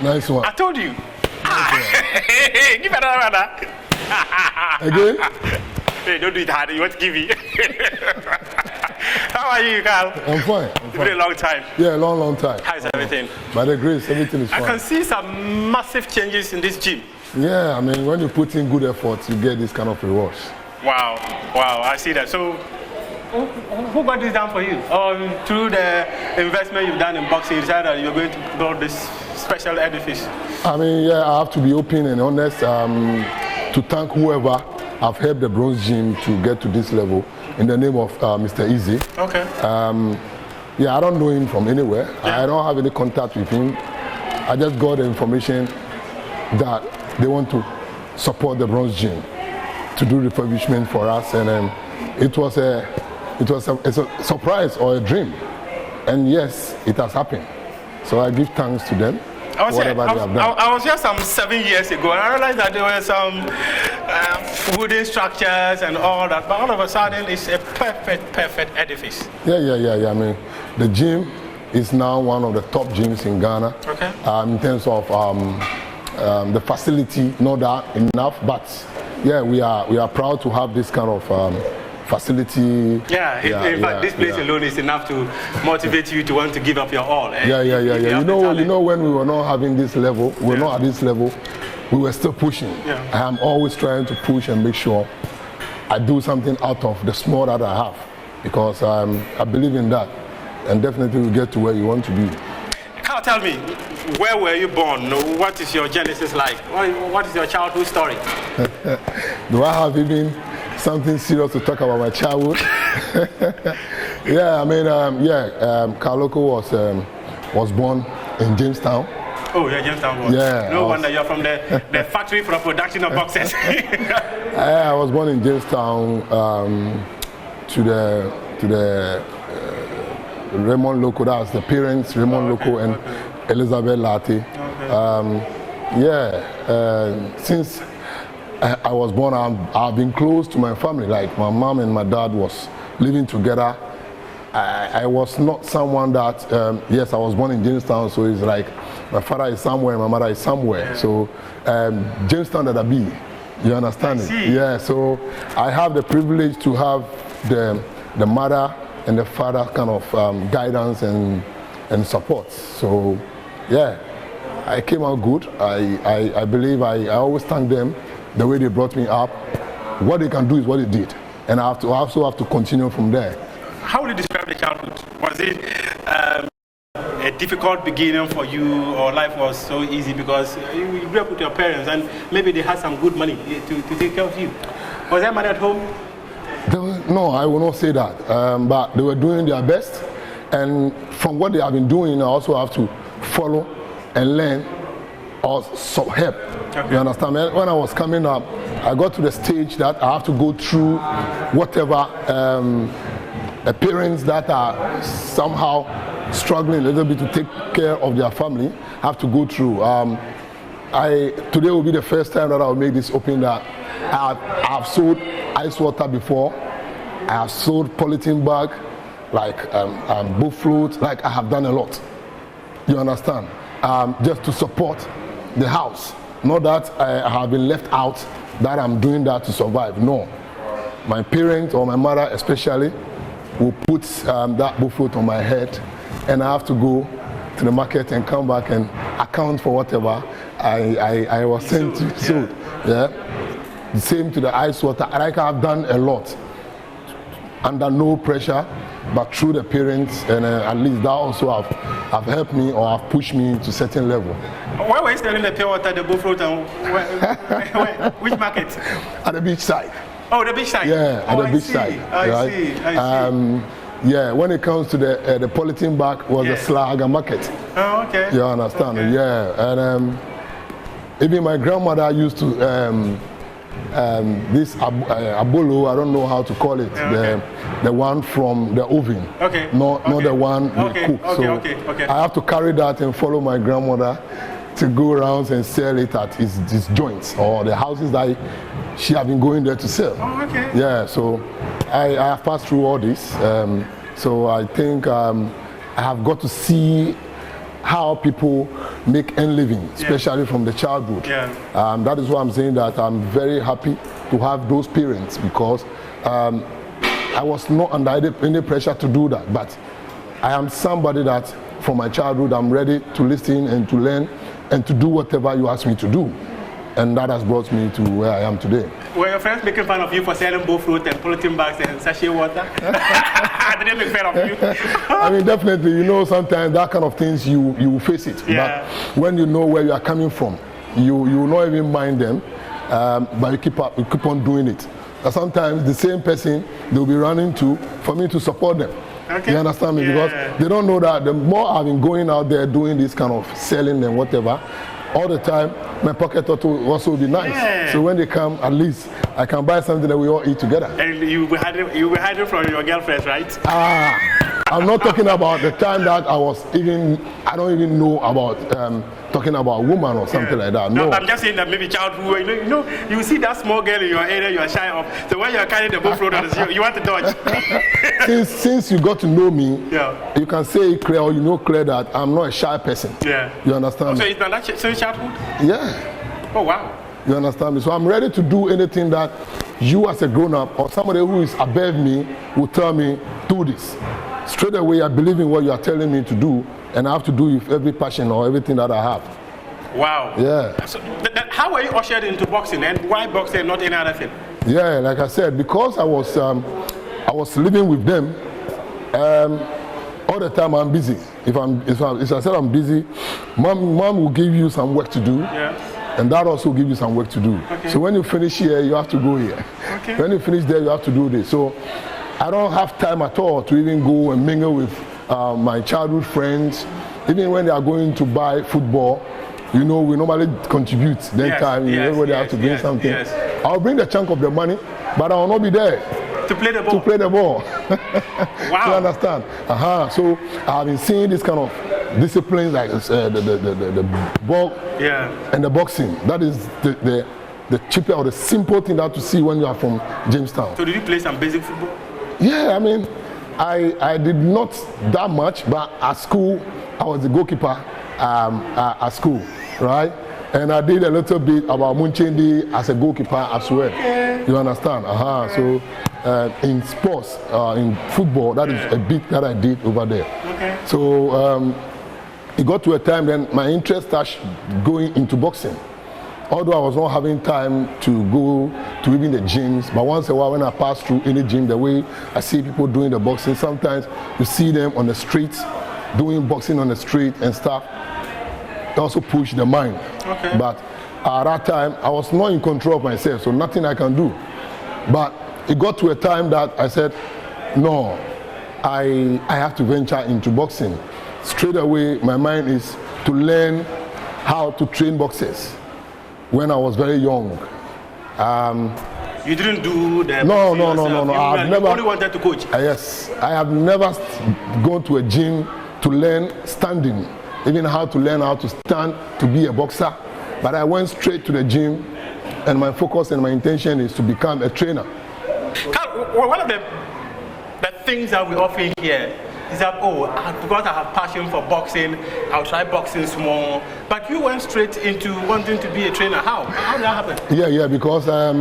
Nice one. I told you. Give another one. Again? Hey, don't do it hard. You want to give me? How are you, Carl? I'm fine. It's been a long time. Yeah, long time. How's everything? By the grace, everything is fine. I can see some massive changes in this gym. Yeah, I mean, when you put in good effort, you get this kind of rewards. Wow, I see that. So, who got this done for you? Or through the investment you've done in boxing, you decided that you're going to build this special edifice? I mean, yeah, I have to be open and honest to thank whoever have helped the Bronze Gym to get to this level in the name of Mr. Easy. Okay. Yeah, I don't know him from anywhere. Yeah. I don't have any contact with him. I just got the information that they want to support the Bronze Gym to do refurbishment for us, and it was a surprise or a dream, and yes, it has happened. So I give thanks to them. I was here some 7 years ago, and I realized that there were some wooden structures and all that, but all of a sudden it's a perfect edifice. Yeah. I mean, the gym is now one of the top gyms in Ghana. Okay. In terms of the facility, not that enough, but yeah, we are proud to have this kind of facility. Yeah, in fact, this place alone is enough to motivate you to want to give up your all. Yeah. You know, when we were not having this level, we were not at this level, we were still pushing. Yeah. I'm always trying to push and make sure I do something out of the small that I have, because I believe in that, and definitely we'll get to where you want to be. Carl, tell me, where were you born? What is your genesis like? What is your childhood story? Do I have even something serious to talk about my childhood? Yeah, I mean, Carl Lokko was born in Jamestown. Oh, yeah, Jamestown boy. Yeah. No wonder you're from the factory for the production of boxes. I was born in Jamestown to the Raymond Lokko. That's the parents, Raymond Lokko and Elizabeth Latte. Since I was born, I've been close to my family. Like my mom and my dad was living together. I was not someone that, yes, I was born in Jamestown, so it's like my father is somewhere, my mother is somewhere. Yeah. So Jamestown that I be, you understand it? Yeah, so I have the privilege to have the mother and the father kind of guidance and support. So yeah, I came out good. I believe I always thank them the way they brought me up. What they can do is what they did, and I also have to continue from there. How would you describe the childhood? Was it a difficult beginning for you, or life was so easy because you grew up with your parents and maybe they had some good money to take care of you? Was there money at home? No, I will not say that, but they were doing their best, and from what they have been doing, I also have to follow and learn or help. Okay. You understand? When I was coming up, I got to the stage that I have to go through whatever parents that are somehow struggling a little bit to take care of their family have to go through. Today will be the first time that I'll make this open that I've sold ice water before. I have sold polythene bag, like both fruit, like I have done a lot. You understand? Just to support the house. Not that I have been left out, that I'm doing that to survive. No. My parents or my mother especially will put that buffet on my head, and I have to go to the market and come back and account for whatever I was sent to. So, yeah. The same to the ice water. Like I've done a lot under no pressure, but through the parents, and at least that also have helped me or have pushed me to a certain level. Where were you selling the pure water, the buffet, and which market? At the beach side. Oh, the beach side? Yeah, at the beach side. I see. Yeah, when it comes to the polythene bag was the Slaga market. Oh, okay. You understand? Okay. Yeah, and even my grandmother used to this abolo, I don't know how to call it, the one from the oven, not the one we cook. So I have to carry that and follow my grandmother to go around and sell it at his joints or the houses that she have been going there to sell. Oh, okay. Yeah, so I have passed through all this. So I think I have got to see how people make a living, especially from the childhood. That is why I'm saying that I'm very happy to have those parents, because I was not under any pressure to do that, but I am somebody that from my childhood I'm ready to listen and to learn and to do whatever you ask me to do. And that has brought me to where I am today. Were your friends making fun of you for selling both fruit and polythene bags and sachet water? Did they make fun of you? I mean, definitely, you know, sometimes that kind of things you face it. But when you know where you are coming from, you will not even mind them, but you keep on doing it. And sometimes the same person they'll be running to for me to support them. You understand me? Because they don't know that the more I've been going out there doing this kind of selling and whatever, all the time, my pocket will also be nice. So when they come, at least I can buy something that we all eat together. And you were hiding from your girlfriends, right? I'm not talking about the time that I don't even know about talking about woman or something like that. No, I'm just saying that maybe childhood, you see that small girl in your area you are shy of. So when you are carrying the both road, you want to dodge. since you got to know me, you can say clear, or you know clear that I'm not a shy person. You understand me? So it's not that since childhood? Yeah. Oh wow. You understand me? So I'm ready to do anything that you as a grown-up or somebody who is above me will tell me, do this. Straight away I believe in what you are telling me to do, and I have to do it with every passion or everything that I have. Wow. Yeah. So how were you ushered into boxing, and why boxing and not any other thing? Yeah, like I said, because I was living with them, all the time I'm busy. If I said I'm busy, mom will give you some work to do. And that also gives you some work to do. So when you finish here, you have to go here. When you finish there, you have to do this. So I don't have time at all to even go and mingle with my childhood friends. Even when they are going to buy football, we normally contribute. Everybody has to bring something. I'll bring the chunk of the money, but I will not be there to play the ball. Wow. You understand? So I've been seeing this kind of disciplines like the ball and the boxing. That is the cheaper or the simple thing that to see when you are from Jamestown. So did you play some basic football? Yeah, I mean, I did not that much, but at school I was the goalkeeper at school, right? And I did a little bit about Munchendi as a goalkeeper as well. You understand? So in sports, in football, that is a bit that I did over there. So it got to a time then my interest started going into boxing. Although I was not having time to go to even the gyms, but once in a while when I pass through any gym, the way I see people doing the boxing, sometimes you see them on the streets, doing boxing on the street and stuff. It also pushed the mind. But at that time, I was not in control of myself, so nothing I can do. But it got to a time that I said, no, I have to venture into boxing. Straight away, my mind is to learn how to train boxers. When I was very young. You didn't do that? No. I've never. You only wanted to coach? Yes. I have never gone to a gym to learn standing, even how to learn how to stand to be a boxer. But I went straight to the gym, and my focus and my intention is to become a trainer. Carl, one of the things that we often hear is that, because I have passion for boxing, I'll try boxing small. But you went straight into wanting to be a trainer. How did that happen? Yeah, because I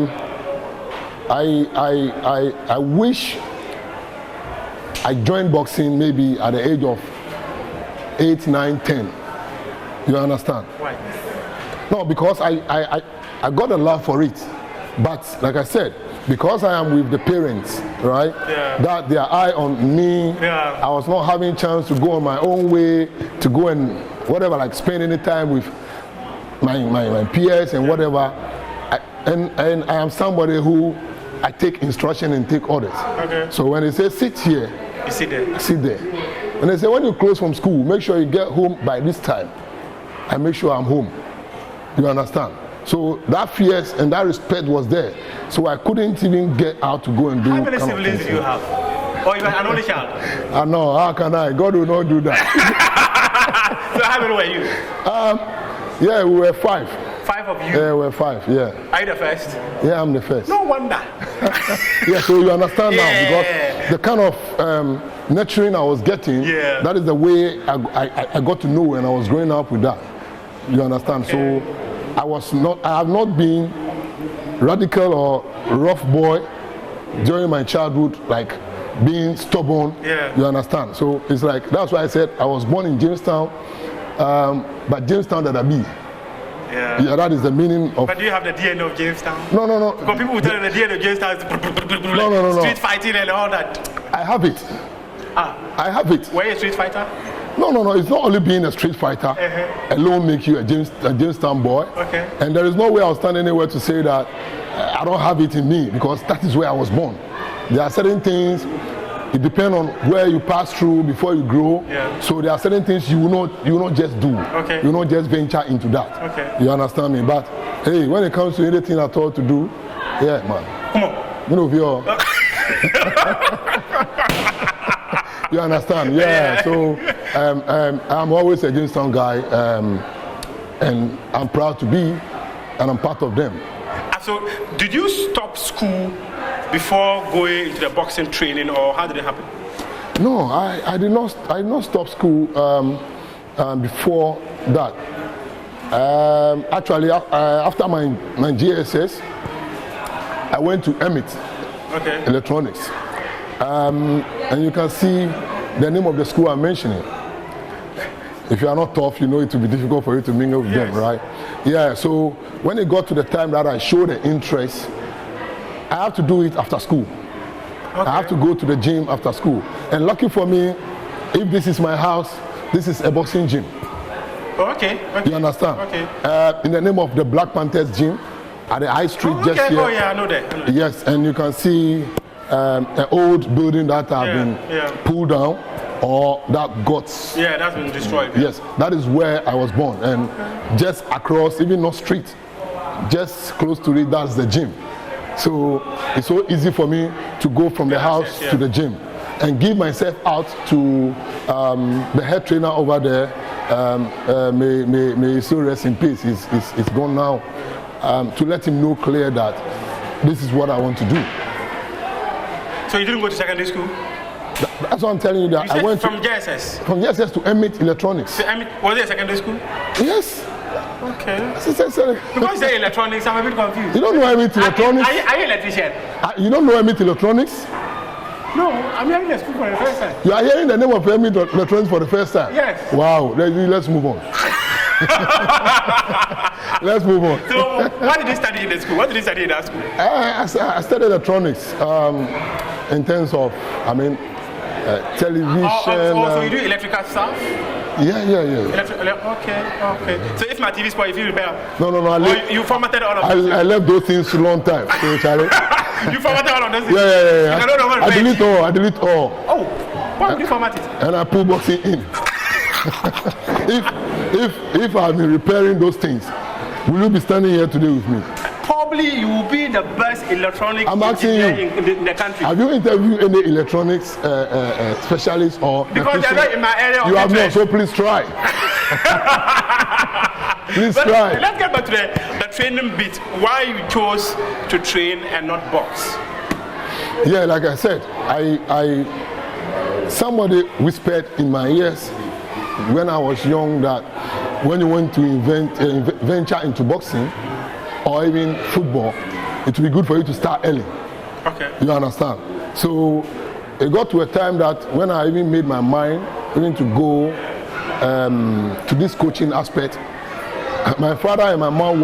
wish I joined boxing maybe at the age of 8, 9, 10. You understand? Why? No, because I got a love for it. But like I said, because I am with the parents, right? That their eye on me, I was not having chance to go on my own way, to go and whatever, like spend any time with my peers and whatever. And I am somebody who I take instruction and take orders. So when they say sit here, you sit there. Sit there. And they say when you close from school, make sure you get home by this time. I make sure I'm home. You understand? So that fear and that respect was there. So I couldn't even get out to go and do. How many siblings do you have? Or you are an only child? I know, how can I? God will not do that. So how many were you? Yeah, we were 5. 5 of you? Yeah, we were 5, yeah. Are you the first? Yeah, I'm the first. No wonder. Yeah, so you understand now, because the kind of nurturing I was getting, that is the way I got to know when I was growing up with that. You understand? So I have not been radical or rough boy during my childhood, like being stubborn. You understand? So it's like, that's why I said I was born in Jamestown, but Jamestown that I be. Yeah, that is the meaning of. But do you have the DNA of Jamestown? No. Because people will tell you the DNA of Jamestown is no. street fighting and all that. I have it. I have it. Were you a street fighter? No. It's not only being a street fighter alone make you a Jamestown boy. Okay. And there is no way I'll stand anywhere to say that I don't have it in me, because that is where I was born. There are certain things. It depends on where you pass through before you grow. So there are certain things you will not just do. You will not just venture into that. You understand me? But hey, when it comes to anything at all to do, yeah, man. Come on. You know, you understand? Yeah. So I'm always a Jamestown guy, and I'm proud to be, and I'm part of them. So, did you stop school before going into the boxing training, or how did it happen? No, I did not stop school before that. Actually, after my GSS, I went to Emmett Electronics, and you can see the name of the school I'm mentioning. If you are not tough, you know it will be difficult for you to mingle with them, right? Yeah. So when it got to the time that I showed the interest, I have to do it after school. I have to go to the gym after school. And lucky for me, if this is my house, this is a boxing gym. You understand? In the name of the Black Panthers gym at the High Street just here. Oh yeah, I know that. Yes, and you can see an old building that have been pulled down, or that got... Yeah, that's been destroyed. Yes, that is where I was born. And just across, even not street, just close to it, that's the gym. So it's so easy for me to go from the house to the gym and give myself out to the head trainer over there. May he still rest in peace. He's gone now. To let him know clear that this is what I want to do. So you didn't go to secondary school? That's what I'm telling you. That I went from JSS. From JSS to Emmett Electronics. So, was it a secondary school? Yes. Okay. Because they electronics, I'm a bit confused. You don't know Emmett Electronics? Are you an electrician? You don't know Emmett Electronics? No, I'm hearing the school for the first time. You are hearing the name of Emmett Electronics for the first time? Yes. Wow. Let's move on. Let's move on. So, what did you study in the school? What did you study in that school? I studied electronics in terms of, television. So you do electrical stuff? Yeah. Okay. So if my TV spoil, if you repair? No. You formatted all of those things? I left those things a long time. So, Charlie. You formatted all of those things? Yeah. I delete all. Oh, why would you format it? And I put boxing in. if I've been repairing those things, will you be standing here today with me? Probably you will be the best electronic engineer in the country. Have you interviewed any electronics specialist or? Because they're not in my area. You have not, so please try. Please try. Let's get back to the training bit. Why you chose to train and not box? Yeah, like I said, somebody whispered in my ears when I was young that when you want to venture into boxing or even football, it will be good for you to start early. Okay. You understand? So it got to a time that when I even made my mind even to go to this coaching aspect, my father and my mom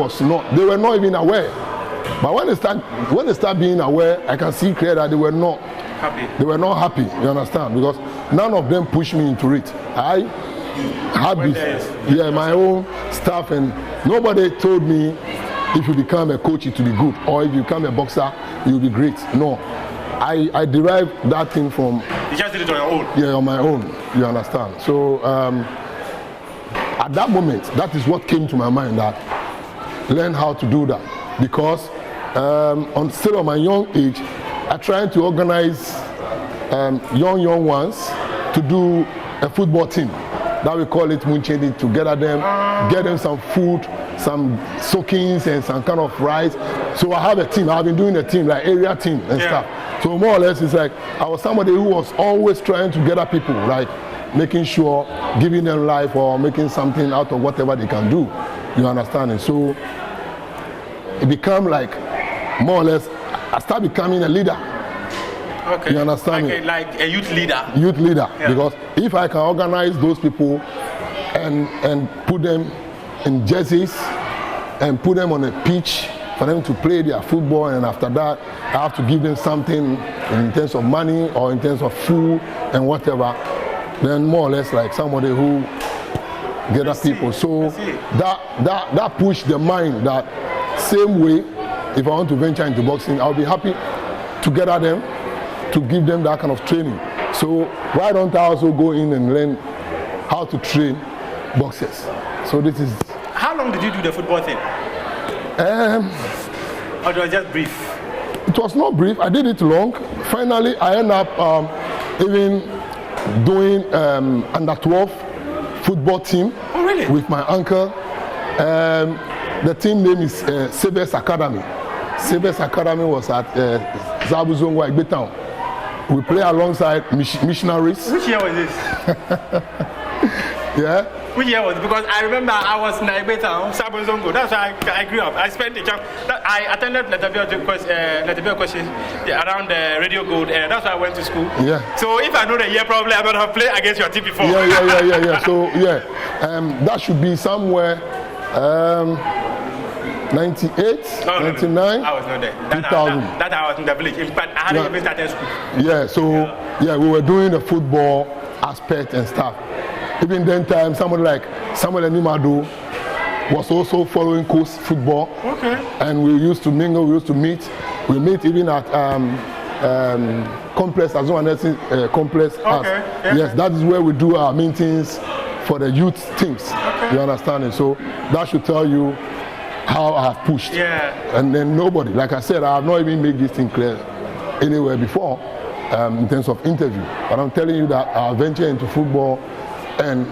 they were not even aware. But when they start being aware, I can see clear that they were not happy. They were not happy, you understand? Because none of them pushed me into it. I had my own stuff, and nobody told me if you become a coach it will be good, or if you become a boxer you'll be great. No. I derived that thing from... You just did it on your own? Yeah, on my own, you understand? So at that moment, that is what came to my mind, that learn how to do that. Because still on my young age, I tried to organize young ones to do a football team. That we call it Munchedi, to gather them, get them some food, some soakings and some kind of rice. So I have a team. I've been doing a team, like area team and stuff. So more or less, it's like I was somebody who was always trying to gather people, like making sure, giving them life or making something out of whatever they can do. You understand? And so it became like more or less, I started becoming a leader. Okay. You understand me? Like a youth leader. Youth leader, yeah. Because if I can organize those people and put them in jerseys and put them on a pitch for them to play their football, and after that I have to give them something in terms of money or in terms of food and whatever, then more or less like somebody who gather people. So that pushed the mind that same way, if I want to venture into boxing, I'll be happy to gather them, to give them that kind of training. So why don't I also go in and learn how to train boxers? So this is... How long did you do the football thing? Or it was just brief? It was not brief. I did it long. Finally, I ended up even doing under 12 football team. Oh, really? With my uncle. The team name is Sabres Academy. Sabres Academy was at Zabuzongwa, Egbe Town. We play alongside missionaries. Which year was this? Yeah. Which year was it? Because I remember I was in Egbe Town, Zabuzongo. That's why I grew up. I spent the time. I attended Letabia courses around the Radio Gold. That's why I went to school. Yeah. So if I know the year, probably I would have played against your team before. Yeah. So yeah, that should be somewhere. 98, no, 99, no. I was not there. 2000. That I was in the village. In fact, I hadn't even started school. Yeah, so we were doing the football aspect and stuff. Even then time, somebody like Samuel Animado was also following coast football. Okay. And we used to mingle, we used to meet. We meet even at Complex, as well as Complex. Okay. Yeah. Yes, that is where we do our meetings for the youth teams. Okay. You understand it? So that should tell you how I have pushed. Yeah. And then nobody, like I said, I have not even made this thing clear anywhere before in terms of interview. But I'm telling you that I ventured into football and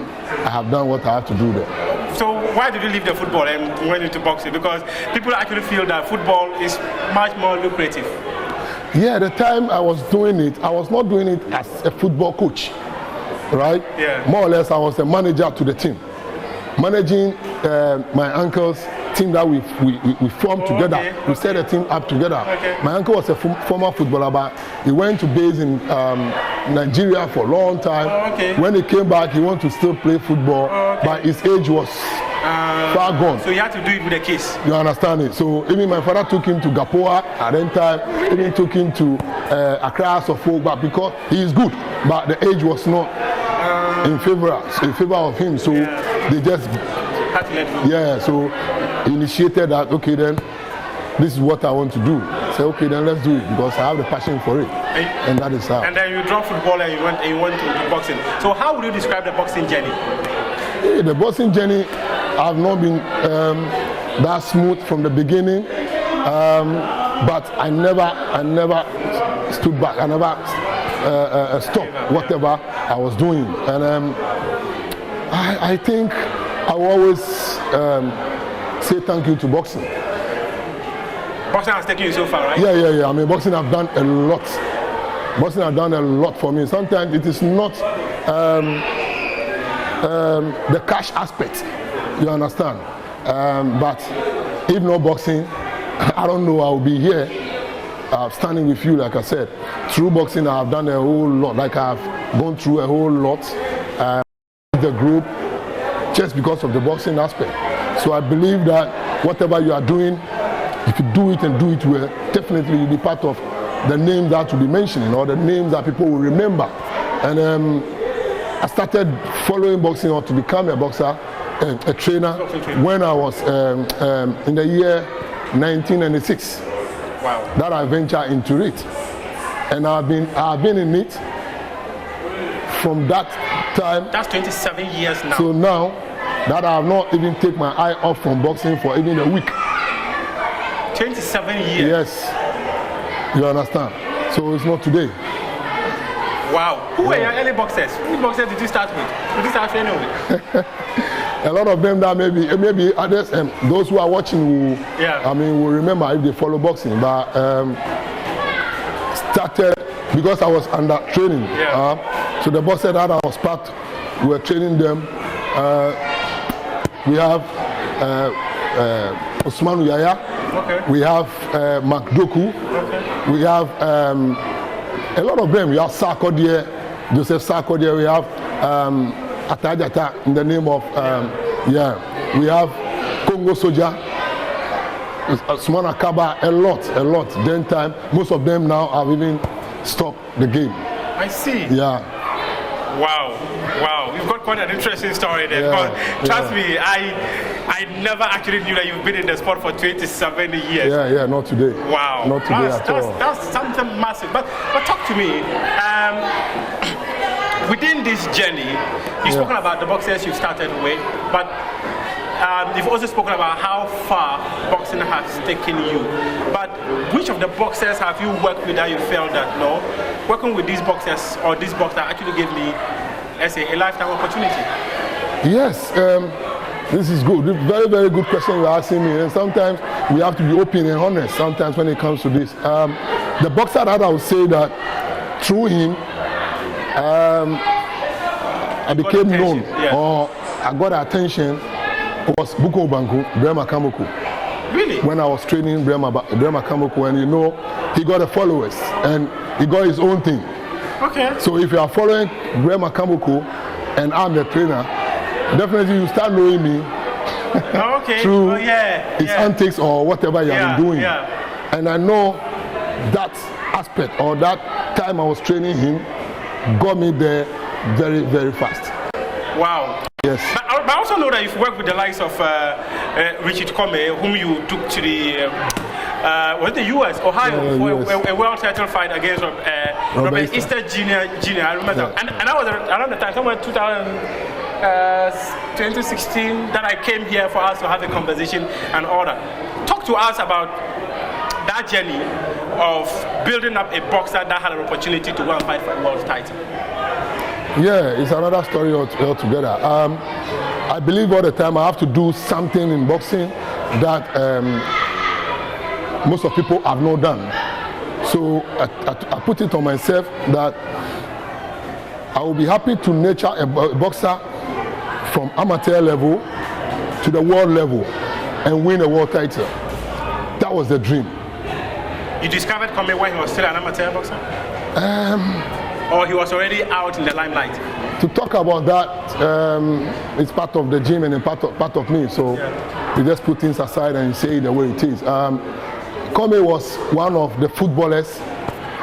I have done what I have to do there. So why did you leave the football and went into boxing? Because people actually feel that football is much more lucrative. Yeah, the time I was doing it, I was not doing it as a football coach, right? Yeah. More or less, I was the manager to the team, managing my uncle's team that we formed together. Okay. We set the team up together. Okay. My uncle was a former footballer, but he went to base in Nigeria for a long time. Okay. When he came back, he wanted to still play football, but his age was far gone. So you had to do it with the kids. You understand it? So even my father took him to Gapoa at that time, even took him to Accra Suffolk, but because he is good, but the age was not in favor of him. So they just had to let go. Yeah, so he initiated that, okay then, this is what I want to do. Say, okay then let's do it because I have the passion for it. And that is how. And then you dropped football and you went to boxing. So how would you describe the boxing journey? The boxing journey, I've not been that smooth from the beginning, but I never stood back. I never stopped whatever I was doing. And I think I will always say thank you to boxing. Boxing has taken you so far, right? Yeah. I mean, boxing have done a lot. Boxing have done a lot for me. Sometimes it is not the cash aspect, you understand? But if no boxing, I don't know I will be here standing with you, like I said. Through boxing, I have done a whole lot. Like I have gone through a whole lot. The group, just because of the boxing aspect. So I believe that whatever you are doing, if you do it and do it well, definitely you'll be part of the names that will be mentioning or the names that people will remember. And I started following boxing or to become a boxer, a trainer, when I was in the year 1996. Wow. That I ventured into it. And I've been in it from that time. That's 27 years now. So now that I have not even taken my eye off from boxing for even a week. 27 years? Yes. You understand? So it's not today. Wow. Who were your early boxers? Which boxers did you start with? Did you start training with? A lot of them that maybe others, those who are watching will, will remember if they follow boxing. But started because I was under training. So the boxers that I was part, we were training them. We have Osman Yaya. We have Mark Doku. We have a lot of them. We have Sarkodie, Joseph Sarkodie. We have Atajata in the name of we have Congo Soldier, Usman Akaba, a lot. Then time, most of them now have even stopped the game. I see. Yeah. Wow. You've got quite an interesting story there. Because trust me, I never actually knew that you've been in the sport for 27 years. Yeah, not today. Wow. Not today at all. That's something massive. But talk to me. Within this journey, you've spoken about the boxers you started with, but you've also spoken about how far boxing has taken you. But which of the boxers have you worked with that you felt that, no, working with these boxers or this boxer actually gave me, let's say, a lifetime opportunity? Yes, this is good. Very, very good question you're asking me. And sometimes we have to be open and honest sometimes when it comes to this. The boxer that I would say that through him, I became known or I got attention was Buko Banku, Brema Kamoko. Really? When I was training Brema Kamoko, and he got the followers and he got his own thing. Okay. So if you are following Brema Kamoko and I'm the trainer, definitely you start knowing me through his antics or whatever you have been doing. And I know that aspect or that time I was training him got me there very, very fast. Wow. Yes. But I also know that you've worked with the likes of Richard Comey, whom you took to the the US, Ohio, for a world title fight against Robert Easter Jr. I remember that. And that was around the time, somewhere 2016, that I came here for us to have a conversation and all that. Talk to us about that journey of building up a boxer that had an opportunity to go and fight for a world title. Yeah, it's another story altogether. I believe all the time I have to do something in boxing that most of people have not done. So I put it on myself that I will be happy to nurture a boxer from amateur level to the world level and win a world title. That was the dream. You discovered Comey when he was still an amateur boxer? Or he was already out in the limelight? To talk about that, it's part of the gym and part of me. So you just put things aside and say it the way it is. Comey was one of the footballers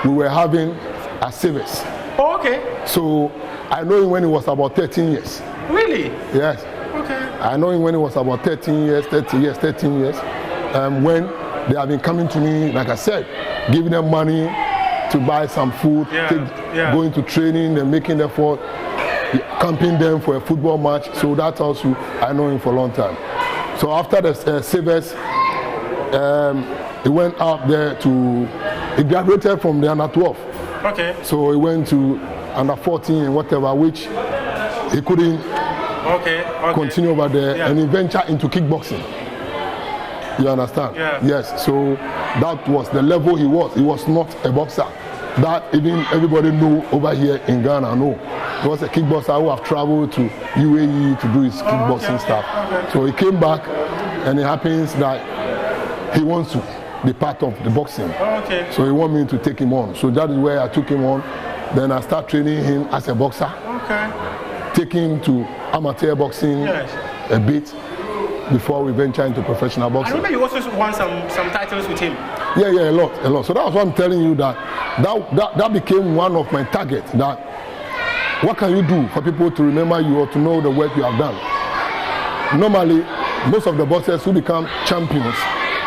we were having as savers. Oh, okay. So I know him when he was about 13 years. Really? Yes. Okay. I know him when he was about 13 years. When they have been coming to me, like I said, giving them money to buy some food, going to training and making effort, camping them for a football match. So that's also, I know him for a long time. So after the Savers, he went up there he graduated from the under 12. Okay. So he went to under 14 and whatever, which he couldn't continue over there, and he ventured into kickboxing. You understand? Yeah. Yes, so that was the level he was. He was not a boxer. That even everybody knew over here in Ghana, no. He was a kickboxer who have traveled to UAE to do his kickboxing stuff. Okay. So he came back, and it happens that he wants to be part of the boxing. Okay. So he want me to take him on. So that is where I took him on. Then I start training him as a boxer. Okay. Taking him to amateur boxing a bit before we venture into professional boxing. I remember you also won some titles with him. Yeah, a lot. So that's what I'm telling you, that became one of my targets. That what can you do for people to remember you or to know the work you have done? Normally, most of the boxers who become champions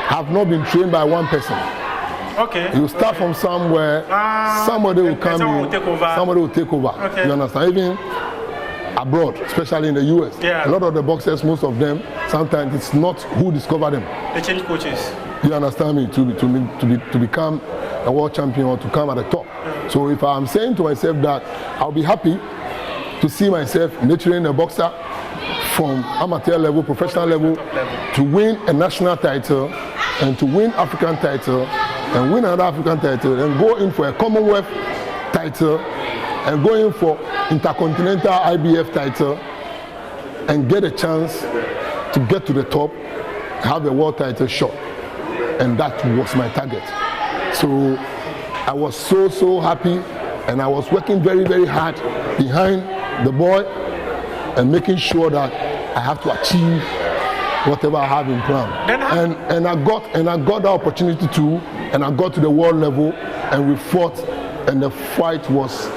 have not been trained by one person. Okay. You start from somewhere, somebody will come in, somebody will take over. Okay. You understand? Even abroad, especially in the US, a lot of the boxers, most of them, sometimes it's not who discover them. They change coaches. You understand me? To become a world champion or to come at the top. So if I'm saying to myself that I'll be happy to see myself nurturing a boxer from amateur level, professional level, to win a national title and to win African title and win another African title and go in for a Commonwealth title and go in for Intercontinental IBF title and get a chance to get to the top, have a world title shot. And that was my target. So I was so happy, and I was working very hard behind the boy and making sure that I have to achieve whatever I have in plan. And I got the opportunity to, and I got to the world level, and we fought, and the fight was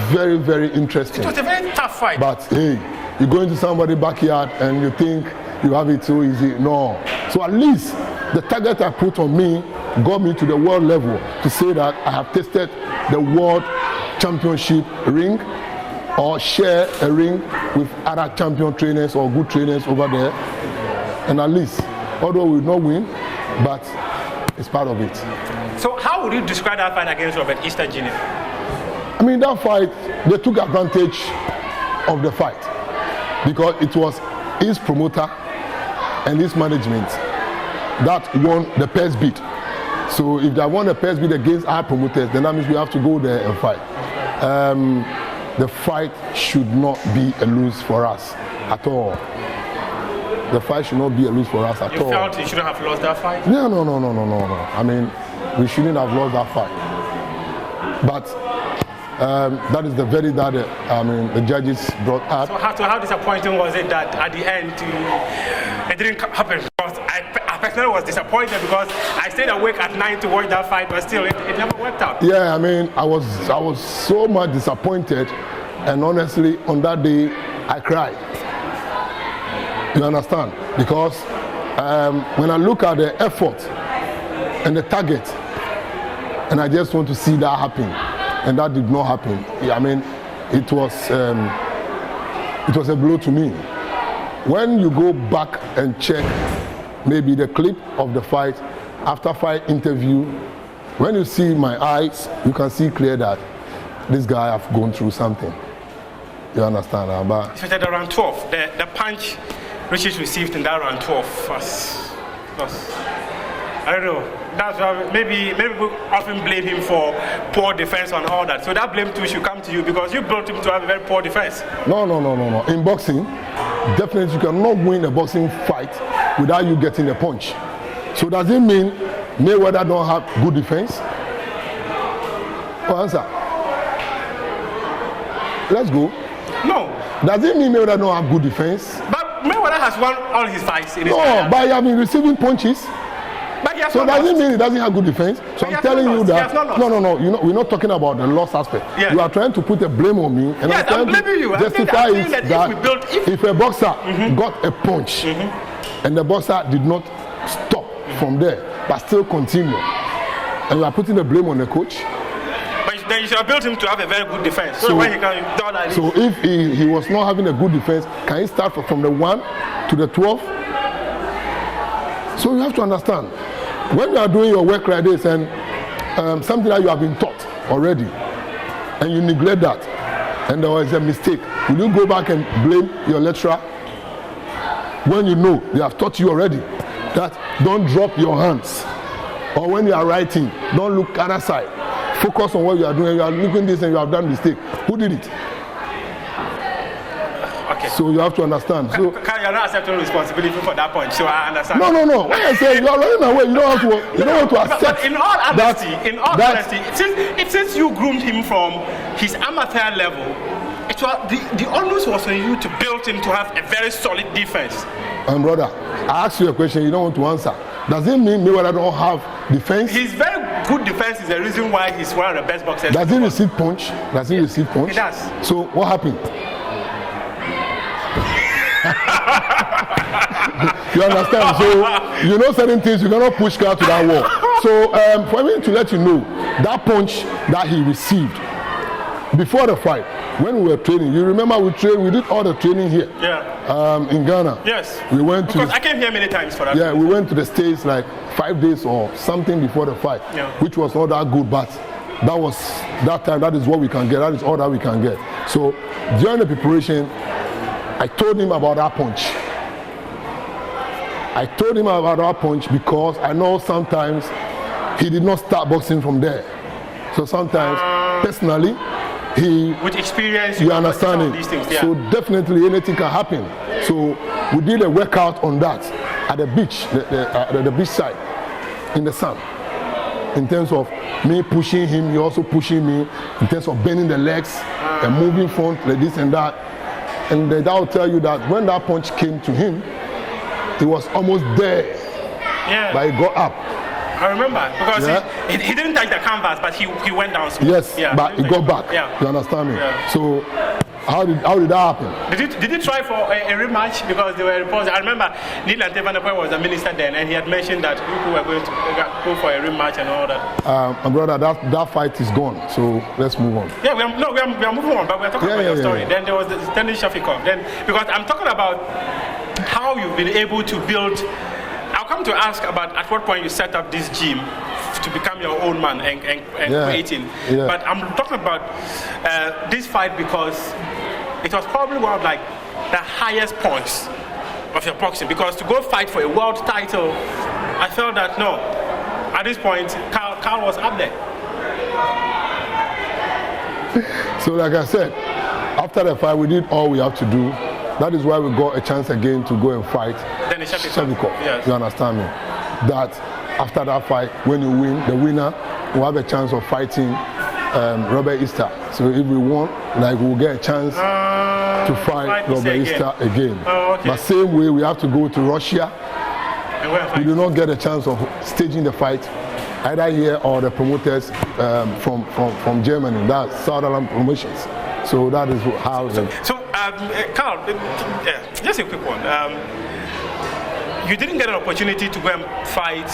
very interesting. It was a very tough fight. But hey, you go into somebody's backyard and you think you have it so easy. No. So at least the target I put on me got me to the world level to say that I have tasted the world championship ring or share a ring with other champion trainers or good trainers over there. And at least, although we will not win, but it's part of it. So how would you describe that fight against Robert Easter Jr.? I mean, that fight, they took advantage of the fight because it was his promoter and his management that won the purse bid. So if they won the purse bid against our promoters, then that means we have to go there and fight. The fight should not be a lose for us at all. The fight should not be a lose for us at all. You felt you shouldn't have lost that fight? No. I mean, we shouldn't have lost that fight. But that is the very that the judges brought up. So how disappointing was it that at the end it didn't happen? Because I personally was disappointed because I stayed awake at night to watch that fight, but still it never worked out. Yeah, I mean, I was so much disappointed, and honestly, on that day, I cried. You understand? Because when I look at the effort and the target, and I just want to see that happen, and that did not happen. I mean, it was a blow to me. When you go back and check maybe the clip of the fight, after fight interview, when you see my eyes, you can see clear that this guy have gone through something. You understand? Especially the round 12, the punch Richards received in that round 12 was I don't know. That's why maybe we often blame him for poor defense and all that. So that blame too should come to you because you built him to have a very poor defense. No. In boxing, definitely you cannot win a boxing fight without you getting a punch. So does it mean Mayweather don't have good defense? Answer. Let's go. No. Does it mean Mayweather don't have good defense? But Mayweather has won all his fights in his career. No, but he has been receiving punches. So does it mean he doesn't have good defense? So I'm telling you that. No. We're not talking about the loss aspect. Yes. You are trying to put a blame on me, and yes, I'm trying to justify it that if a boxer got a punch and the boxer did not stop from there but still continue, and you are putting the blame on the coach. But then you should have built him to have a very good defense. So when he can do that. So if he was not having a good defense, can he start from the 1 to the 12? So you have to understand. When you are doing your work like this and something that you have been taught already and you neglect that and there was a mistake, will you go back and blame your lecturer when you know they have taught you already that don't drop your hands, or when you are writing, don't look other side, focus on what you are doing. You are looking this and you have done mistake. Who did it? Okay. So you have to understand. So you're not accepting responsibility for that point. So I understand. No. When I say you are running away, you don't have to accept. But in all honesty, since you groomed him from his amateur level, it was the onus was on you to build him to have a very solid defense. Brother, I asked you a question you don't want to answer. Does it mean Mayweather don't have defense? His very good defense is the reason why he's one of the best boxers. Does he receive punch? Receive punch? He does. So what happened? You understand? So you know certain things, you cannot push Carl to that wall. So for me to let you know, that punch that he received before the fight, when we were training, you remember we did all the training here. Yeah. In Ghana. Yes. We went because I came here many times for that. Yeah, we went to the States like 5 days or something before the fight, which was not that good, but that was that time. That is what we can get. That is all that we can get. So during the preparation, I told him about that punch. because I know sometimes he did not start boxing from there. So sometimes, personally, with experience, you understand it. These things, yeah. So definitely anything can happen. So we did a workout on that at the beach, the beach side, in the sun. In terms of me pushing him, he also pushing me. In terms of bending the legs and moving front, like this and that. And that will tell you that when that punch came to him, he was almost there. Yeah. But he got up. I remember because he didn't touch the canvas, but he went down. Smooth. Yes, but he got back. Yeah. You understand me? Yeah. So how did that happen? Did you try for a rematch? Because there were reports. I remember Neil Antevanapoi was the minister then, and he had mentioned that people were going to go for a rematch and all that. My brother, that fight is gone. So let's move on. Yeah, we are moving on, but we are talking about your story. Then there was the Stanley Shafikov. Then because I'm talking about how you've been able to build. I'll come to ask about at what point you set up this gym to become your own man and creating. Yeah. But I'm talking about this fight because it was probably one of like the highest points of your boxing. Because to go fight for a world title, I felt that no, at this point, Carl was up there. So like I said, after the fight, we did all we have to do. That is why we got a chance again to go and fight Shafikov. Yes. You understand me? That after that fight, when you win, the winner will have a chance of fighting Robert Easter. So if we won, like we'll get a chance to fight Robert Easter again. Oh, okay. But same way, we have to go to Russia. We do not get a chance of staging the fight either here or the promoters from Germany. That's Sutherland Promotions. So that is how. Carl, just a quick one. You didn't get an opportunity to go and fight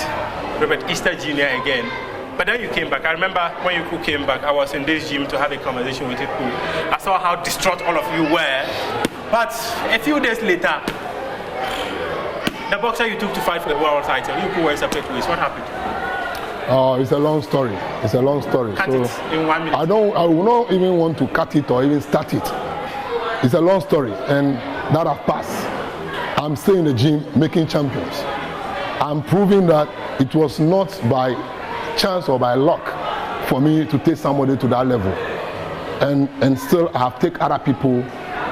Robert Easter Jr. again, but then you came back. I remember when you came back, I was in this gym to have a conversation with you. I saw how distraught all of you were. But a few days later, the boxer you took to fight for the world title, you were separate ways. What happened? Oh, it's a long story. It's a long story. Cut it in 1 minute. I will not even want to cut it or even start it. It's a long story, and that have passed. I'm still in the gym making champions. I'm proving that it was not by chance or by luck for me to take somebody to that level. And still I have taken other people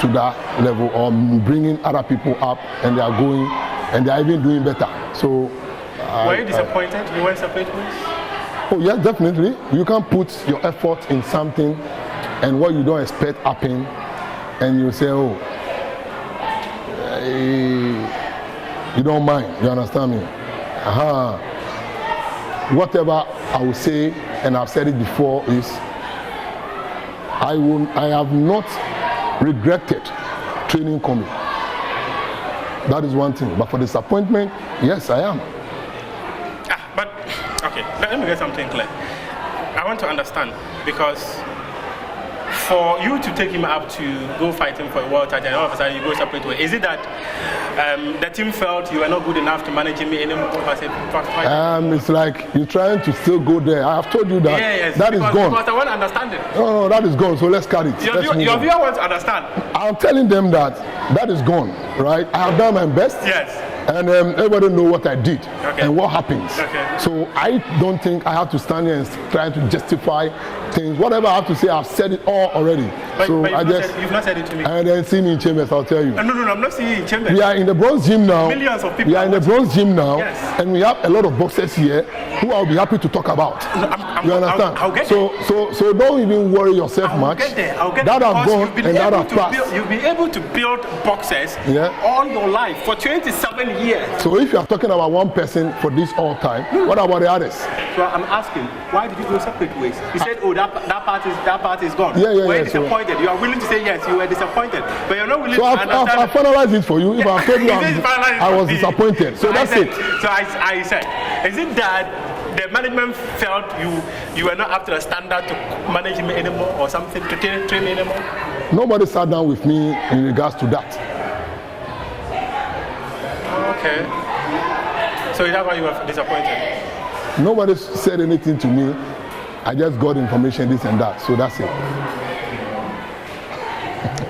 to that level, or bringing other people up, and they are going, and they are even doing better. So. Were you disappointed? You went separate ways? Oh yes, definitely. You can't put your effort in something and what you don't expect happen, and you say, oh, you don't mind. You understand me? Whatever I will say, and I've said it before, is I have not regretted training coming. That is one thing. But for disappointment, yes, I am. But, okay, let me get something clear. I want to understand, because for you to take him up to go fight him for a world title and all of a sudden you go separate way, is it that the team felt you were not good enough to manage him anymore? It's like you're trying to still go there. I have told you that. Yes, that is gone. Because I want to understand it. No, that is gone, so let's cut it. Your viewer wants to understand. I'm telling them that is gone, right? I have done my best. Yes. And everybody know what I did and what happens. Okay. So I don't think I have to stand here and try to justify things. Whatever I have to say, I've said it all already. But you've not said it to me. And then see me in chambers, I'll tell you. No, I'm not seeing you in chambers. We are in the Bronx Gym now. Millions of people. We are in the Bronx Gym now, yes. And we have a lot of boxers here who I'll be happy to talk about. You understand? I'll get so don't even worry yourself much. I'll get that there. have gone and that have passed. You've been able to build boxers all your life for 27 years. So if you are talking about one person for this all time, what about the others? So I'm asking, why did you go separate ways? You said, oh, that part is gone. Yeah, were you disappointed? You are willing to say yes, you were disappointed, but you're not willing to understand. I've finalized it for you. If I told you I was disappointed, so that's it. So I said, is it that the management felt you were not up to the standard to manage him anymore, or something, to train anymore? Nobody sat down with me in regards to that. Okay. So is that why you were disappointed? Nobody said anything to me. I just got information, this and that. So that's it.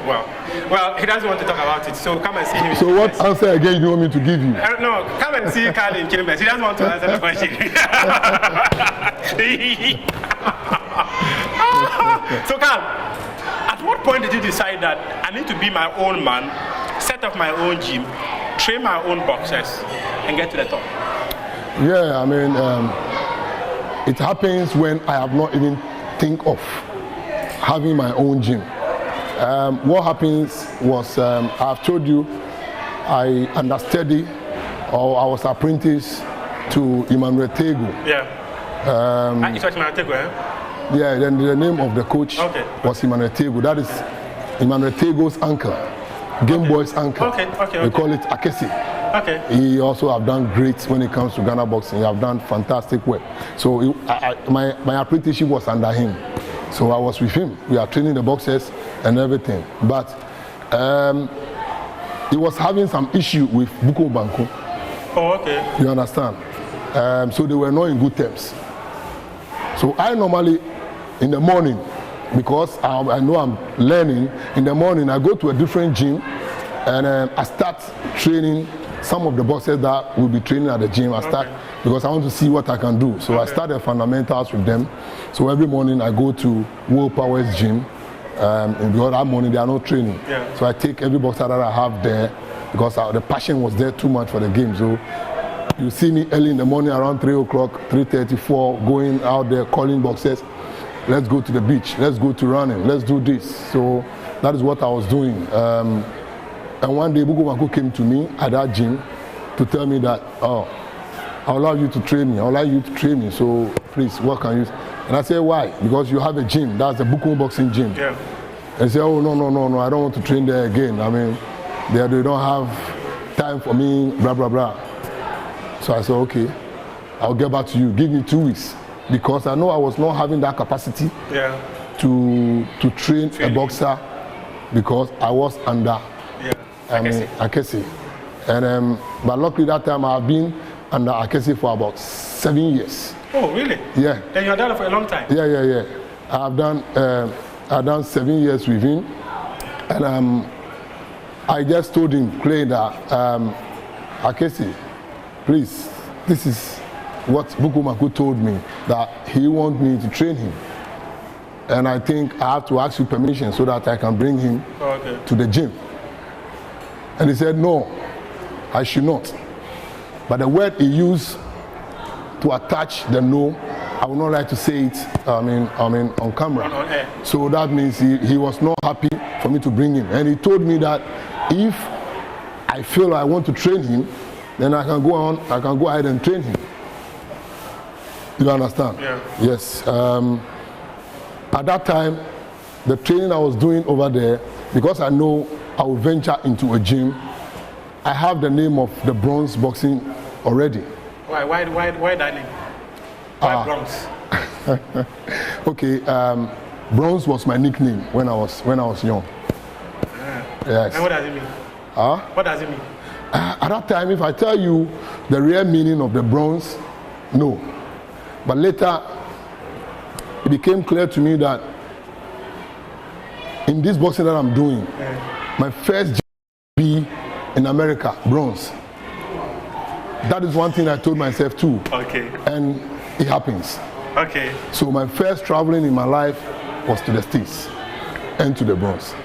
Well, Well, he doesn't want to talk about it, so come and see him. So what answer again do you want me to give you? No, come and see Carl in Chambers. He doesn't want to answer the question. So Carl, at what point did you decide that I need to be my own man, set up my own gym, train my own boxers, and get to the top? Yeah, I mean, it happens when I have not even think of having my own gym. What happens was, I've told you, I understudied, or I was apprentice to Emmanuel Tego. Yeah. You talking about Tego, eh? Yeah, then the name of the coach was Emmanuel Tego. That is Emmanuel Tego's uncle, Game Boy's uncle. We call it Akesi. Okay. He also have done great when it comes to Ghana boxing. He have done fantastic work. So my apprenticeship was under him. So I was with him. We are training the boxers and everything. But he was having some issue with Buko Banko. Oh, okay. You understand? So they were not in good terms. So I normally, in the morning, because I know I'm learning, in the morning I go to a different gym and I start training some of the boxers that will be training at the gym. I start because I want to see what I can do. So I start the fundamentals with them. So every morning I go to World Power's gym. And because that morning they are not training. Yeah. So I take every boxer that I have there because the passion was there too much for the game. So you see me early in the morning around 3 o'clock, 3:34, going out there calling boxers. Let's go to the beach. Let's go to running. Let's do this. So that is what I was doing. And one day Buko Banko came to me at that gym to tell me that, oh, I'll allow you to train me. I'll allow you to train me. So please, what can you? And I said, why? Because you have a gym. That's the Buko boxing gym. Yeah. And say, oh, no, I don't want to train there again. I mean, they don't have time for me, blah, blah, blah. So I said, okay, I'll get back to you. Give me 2 weeks. Because I know I was not having that capacity to train a boxer because I was under Akesi. And but luckily that time I've been under Akesi for about 7 years. Oh, really? Yeah. Then you're done for a long time? Yeah. I've done 7 years with him. And I just told him, Clay, that Akesi, please, this is what Buko Banko told me, that he wants me to train him. And I think I have to ask you permission so that I can bring him to the gym. And he said, no, I should not. But the word he used to attach the no, I would not like to say it on camera. So that means he was not happy for me to bring him. And he told me that if I feel I want to train him, then I can go ahead and train him. You understand? Yeah. Yes. At that time, the training I was doing over there, because I know I will venture into a gym, I have the name of the bronze boxing already. Why that name? Why bronze? Okay, bronze was my nickname when I was young. Yes. And what does it mean? What does it mean? At that time, if I tell you the real meaning of the bronze, no. But later, it became clear to me that in this boxing that I'm doing, my first gym will be in America, bronze. That is one thing I told myself too. Okay. And it happens. Okay. So my first traveling in my life was to the States and to the bronze.